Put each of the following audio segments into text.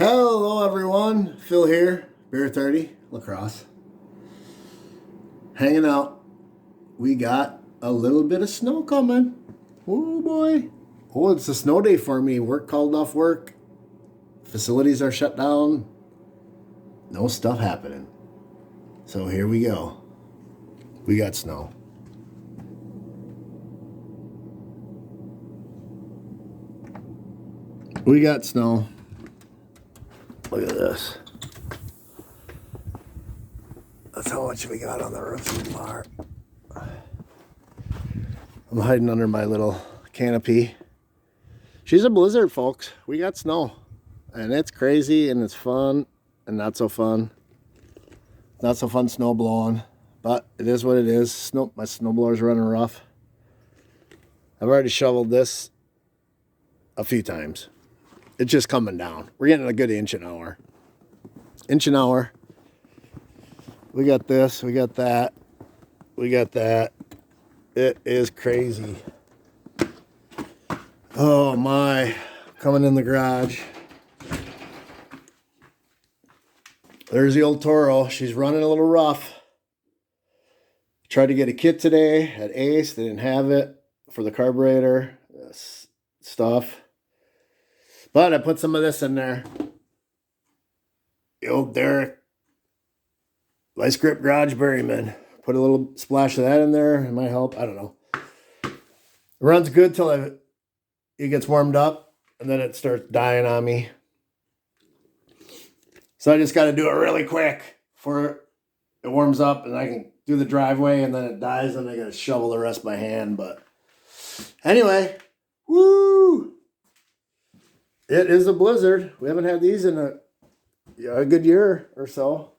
Hello everyone, Phil here, Beer 30, Lacrosse. Hanging out. We got a little bit of snow coming. Oh boy. Oh, it's a snow day for me. Work called off work. Facilities are shut down. No stuff happening. So here we go. We got snow. We got snow. Look at this. That's how much we got on the roof so far. I'm hiding under my little canopy. She's a blizzard, folks. We got snow. And it's crazy and it's fun and not so fun. Not so fun snow blowing. But it is what it is. My snowblower's running rough. I've already shoveled this a few times. It's just coming down. We're getting a good inch an hour. Inch an hour. We got this. We got that. We got that. It is crazy. Oh my. Coming in the garage. There's the old Toro. She's running a little rough. Tried to get a kit today at Ace. They didn't have it for the carburetor stuff. But I put some of this in there. The old Derek Vice Grip Garage Berryman. Put a little splash of that in there. It might help. I don't know. It runs good till it gets warmed up. And then it starts dying on me. So I just got to do it really quick before it warms up. And I can do the driveway. And then it dies. And I got to shovel the rest by hand. But anyway. Woo! It is a blizzard. We haven't had these in a good year or so.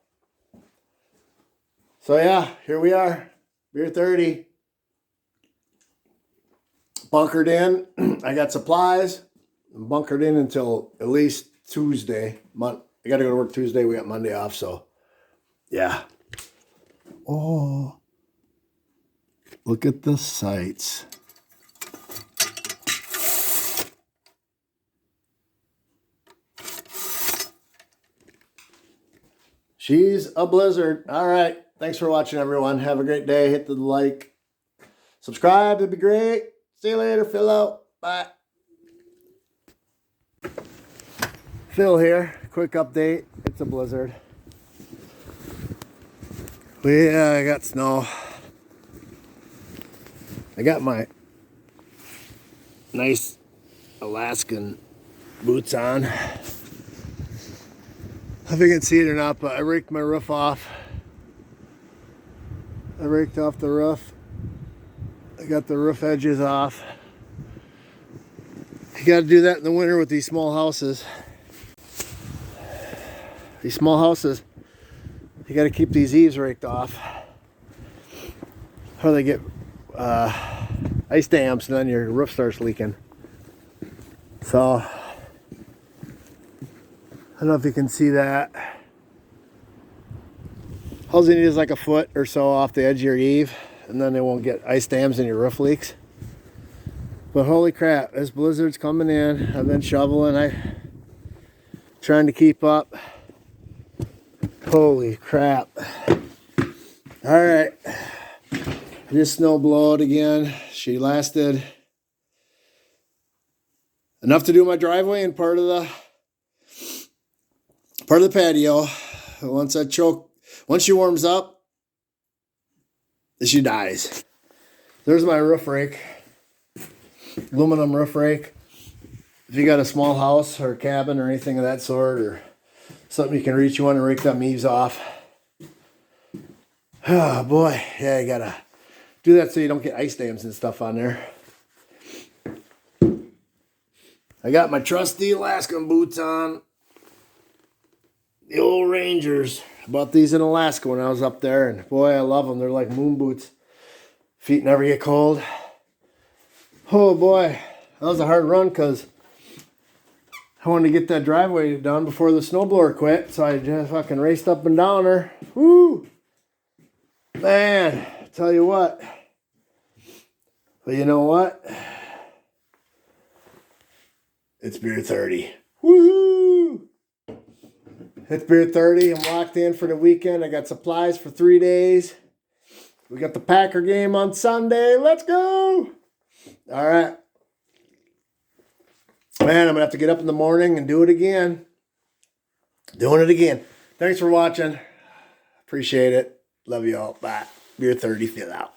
So yeah, here we are. Beer 30. Bunkered in. I got supplies. I'm bunkered in until at least Tuesday. I got to go to work Tuesday. We got Monday off. So yeah. Oh. Look at the sights. She's a blizzard. All right. Thanks for watching, everyone. Have a great day. Hit the like. Subscribe. It'd be great. See you later. Phil out. Bye. Phil here. Quick update. It's a blizzard. I got snow. I got my nice Alaskan boots on. I don't know if you can see it or not, but I raked my roof off. I raked off the roof. I got the roof edges off. You got to do that in the winter with these small houses. These small houses, you got to keep these eaves raked off, or they get ice dams and then your roof starts leaking. So I don't know if you can see that. All you need is like a foot or so off the edge of your eave, and then they won't get ice dams and your roof leaks. But holy crap, this blizzard's coming in. I've been shoveling. Trying to keep up. Holy crap. All right. This snow blowed again. She lasted enough to do my driveway and part of the patio. Once she warms up, she dies. There's my roof rake. Aluminum roof rake. If you got a small house or cabin or anything of that sort, or something you can reach, you want to rake them eaves off. Oh boy. Yeah, you gotta do that so you don't get ice dams and stuff on there. I got my trusty Alaskan boots on. The old Rangers. I bought these in Alaska when I was up there, and boy, I love them. They're like moon boots. Feet never get cold. Oh boy, that was a hard run because I wanted to get that driveway done before the snowblower quit, so I just fucking raced up and down her. Woo! Man, tell you what. But you know what? It's Beer 30. Woohoo! It's beer 30. I'm locked in for the weekend. I got supplies for 3 days. We got the Packer game on Sunday. Let's go. All right. Man, I'm going to have to get up in the morning and do it again. Doing it again. Thanks for watching. Appreciate it. Love you all. Bye. Beer 30. Feel out.